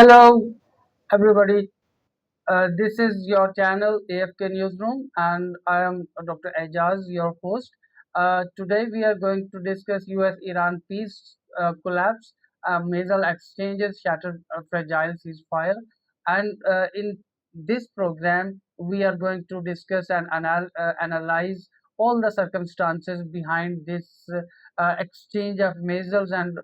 Hello, everybody. This is your channel AFK Newsroom, and I am Dr. Ajaz, your host. Today, we are going to discuss US-Iran peace collapse, missile exchanges, shattered fragile ceasefire, and in this program, we are going to discuss and analyze all the circumstances behind this exchange of missiles and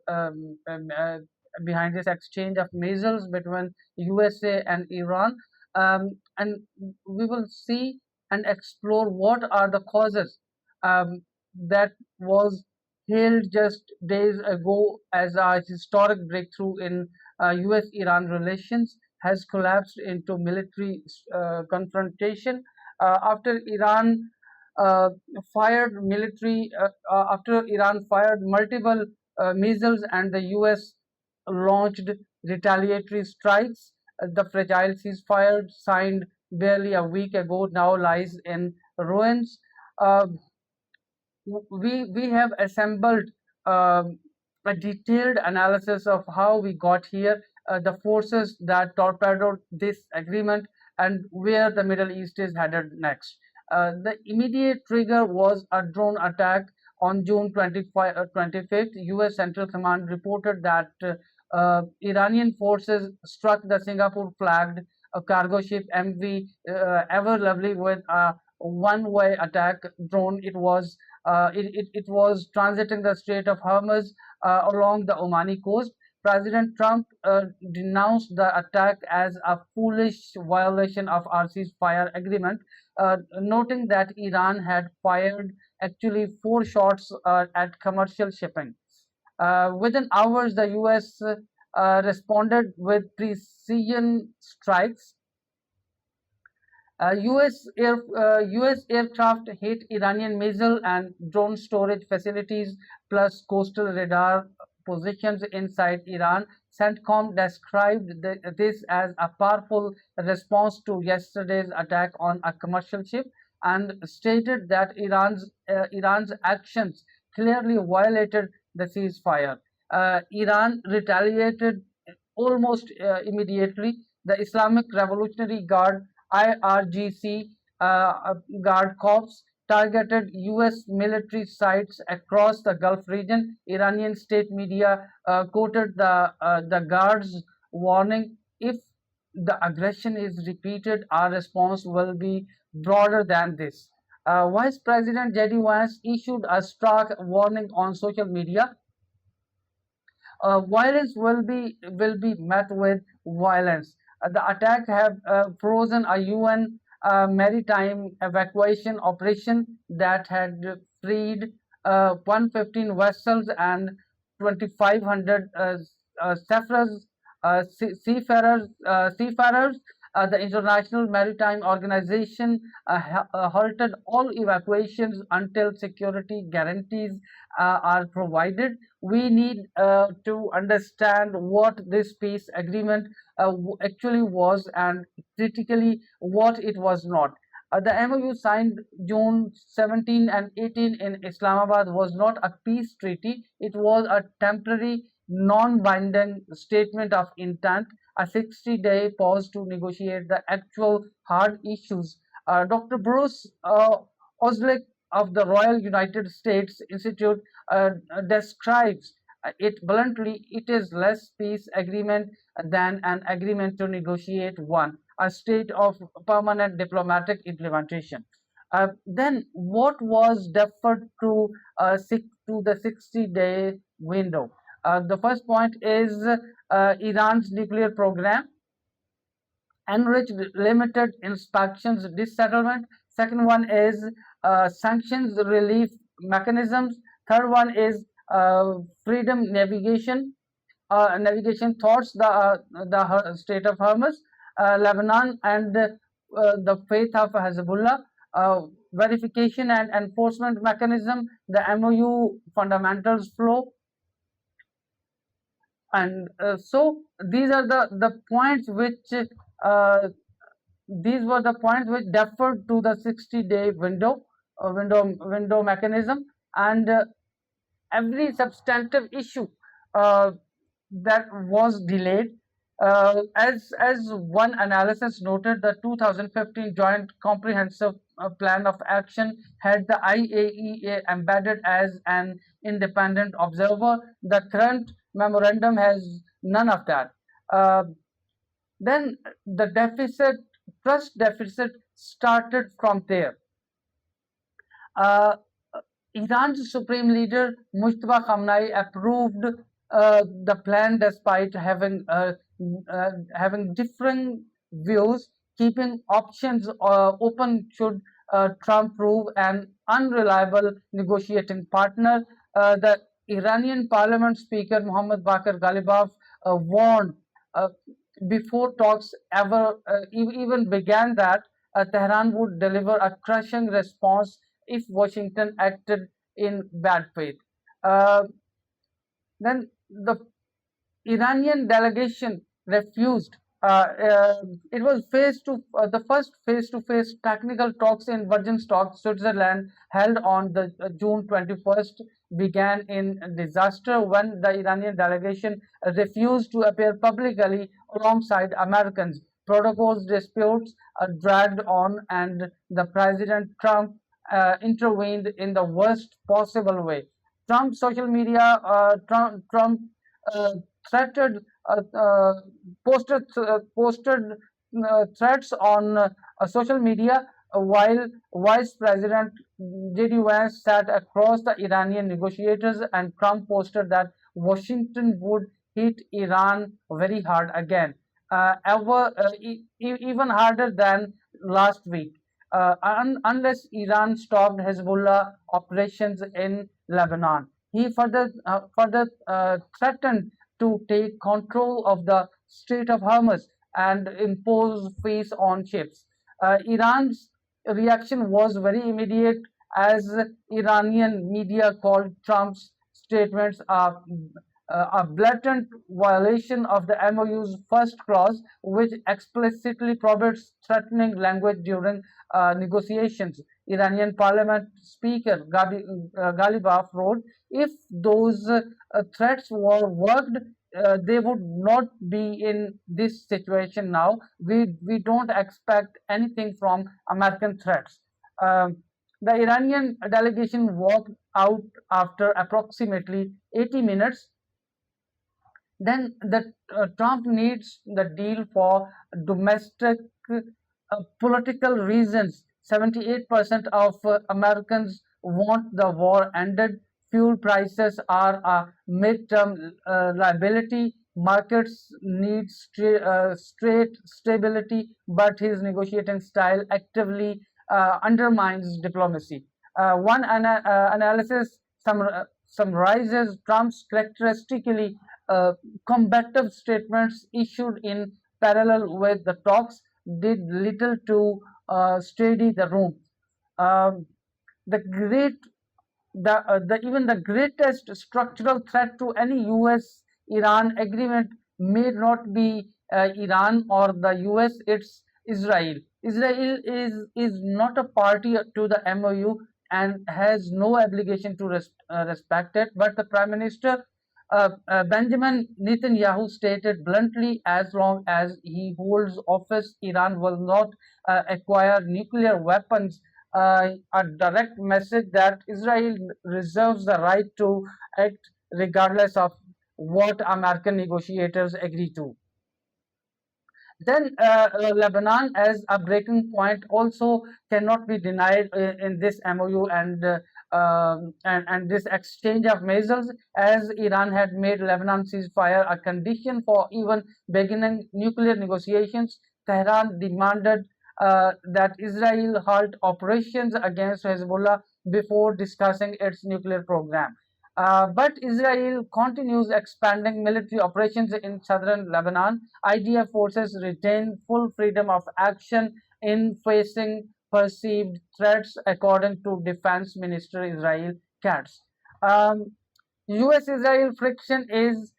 behind this exchange of missiles between USA and Iran, and we will see and explore what are the causes that was hailed just days ago as a historic breakthrough in US-Iran relations has collapsed into military confrontation after uh, Iran fired multiple missiles and the US launched retaliatory strikes. The fragile ceasefire signed barely a week ago now lies in ruins. Uh, we have assembled um, a detailed analysis of how we got here, the forces that torpedoed this agreement, and where the Middle East is headed next. The immediate trigger was a drone attack on June 25th. US Central Command reported that Iranian forces struck the Singapore flagged cargo ship MV Ever Lovely with a one-way attack drone. It was transiting the Strait of Hormuz along the Omani coast. President Trump denounced the attack as a foolish violation of our ceasefire agreement, noting that Iran had fired actually four shots at commercial shipping. Within hours, the US responded with precision strikes. US aircraft hit Iranian missile and drone storage facilities plus coastal radar positions inside Iran. CENTCOM described this as a powerful response to yesterday's attack on a commercial ship and stated that Iran's actions clearly violated the ceasefire. Iran retaliated almost immediately. The Islamic Revolutionary Guard IRGC Guard Corps targeted US military sites across the Gulf region. Iranian state media quoted the guards warning, if the aggression is repeated, our response will be broader than this. Vice President JD Vance issued a stark warning on social media. Violence will be met with violence. The attack have frozen a UN maritime evacuation operation that had freed 115 vessels and 2,500 seafarers. The International Maritime Organization halted all evacuations until security guarantees are provided. We need to understand what this peace agreement actually was and critically what it was not. The MOU signed June 17 and 18 in Islamabad was not a peace treaty, it was a temporary, non binding statement of intent, a 60-day pause to negotiate the actual hard issues. Dr. Bruce Oslick of the Royal United States Institute describes it bluntly. It is less peace agreement than an agreement to negotiate one, a state of permanent diplomatic implementation. Then what was deferred to the 60-day window? The first point is Iran's nuclear program, enriched limited inspections dissettlement. Second one is sanctions relief mechanisms. Third one is freedom navigation thoughts the Strait of Hormuz, Lebanon, and the faith of Hezbollah. Verification and enforcement mechanism, the MOU fundamentals flow, and so these are the points which uh, these were the points which deferred to the 60-day window mechanism, and every substantive issue uh, that was delayed. As one analysis noted, the 2015 Joint Comprehensive Plan of Action had the IAEA embedded as an independent observer. The current memorandum has none of that. Uh, then the trust deficit started from there. Uh, Iran's supreme leader Mustafa Khamenei approved the plan despite having differing views, keeping options open should Trump prove an unreliable negotiating partner. The Iranian Parliament Speaker Mohammad Bakir Ghalibaf warned uh, before talks even began that Tehran would deliver a crushing response if Washington acted in bad faith. Uh, then the Iranian delegation refused. It was the first face-to-face technical talks in Virgin Switzerland, held on the June 21st, began in disaster when the Iranian delegation refused to appear publicly alongside Americans. Protocols disputes dragged on, and the President Trump intervened in the worst possible way. Trump uh, threatened uh, uh, posted threats on social media, while Vice President JD Vance sat across the Iranian negotiators, and Trump posted that Washington would hit Iran very hard again, even harder than last week, unless Iran stopped Hezbollah operations in Lebanon. He further threatened to take control of the Strait of Hormuz and impose fees on ships. Iran's reaction was very immediate, as Iranian media called Trump's statements a blatant violation of the MOU's first clause, which explicitly prohibits threatening language during negotiations. Iranian Parliament Speaker Ghalibaf wrote, "If those threats were worked, they would not be in this situation now. We don't expect anything from American threats." Um, the Iranian delegation walked out after approximately 80 minutes. Then Trump needs the deal for domestic political reasons. 78% of Americans want the war ended. Fuel prices are a midterm liability. Markets need straight stability, but his negotiating style actively undermines diplomacy. One analysis summarizes Trump's characteristically uh, combative statements issued in parallel with the talks did little to steady the room. Um, the great the even the greatest structural threat to any US Iran agreement may not be Iran or the US, it's Israel. Israel is not a party to the MOU and has no obligation to respect it, but the Prime Minister Benjamin Netanyahu stated bluntly, as long as he holds office, Iran will not acquire nuclear weapons, a direct message that Israel reserves the right to act regardless of what American negotiators agree to. Then Lebanon as a breaking point also cannot be denied in this MOU and this exchange of missiles, as Iran had made Lebanon ceasefire a condition for even beginning nuclear negotiations. Tehran demanded that Israel halt operations against Hezbollah before discussing its nuclear program. But Israel continues expanding military operations in southern Lebanon. IDF forces retain full freedom of action in facing perceived threats, according to Defense Minister Israel Katz. Um, US-Israel friction is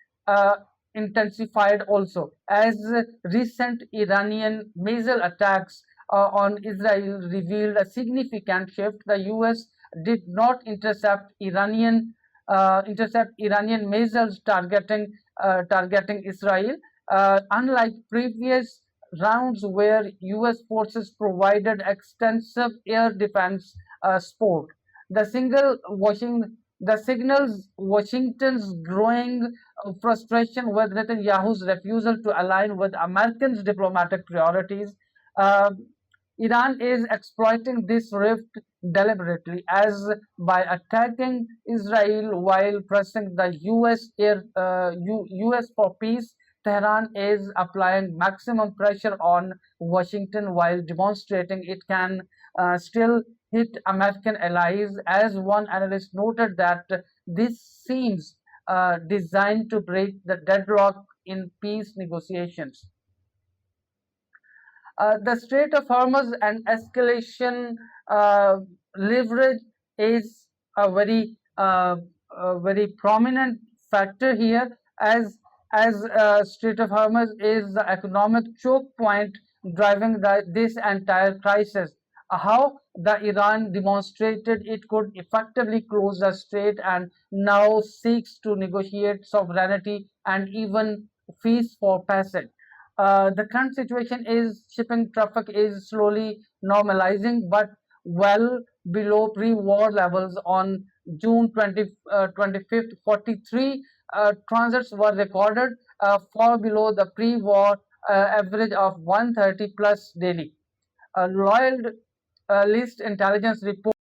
intensified also, as recent Iranian missile attacks on Israel revealed a significant shift. The US did not intercept Iranian missiles targeting Israel. Unlike previous rounds where US forces provided extensive air defense support, the single the signals Washington's growing frustration with Netanyahu's refusal to align with Americans' diplomatic priorities. Uh, Iran is exploiting this rift deliberately, as by attacking Israel while pressing the US for peace. Tehran is applying maximum pressure on Washington while demonstrating it can still hit American allies. As one analyst noted, that this seems designed to break the deadlock in peace negotiations. The Strait of Hormuz and escalation uh, leverage is a very prominent factor here, as Strait of Hormuz is the economic choke point driving this entire crisis. How the Iran demonstrated it could effectively close the strait and now seeks to negotiate sovereignty and even fees for passage. The current situation is shipping traffic is slowly normalizing, but well below pre-war levels. On June 25th, 43 transits were recorded, far below the pre-war average of 130 plus daily. Loyal list intelligence report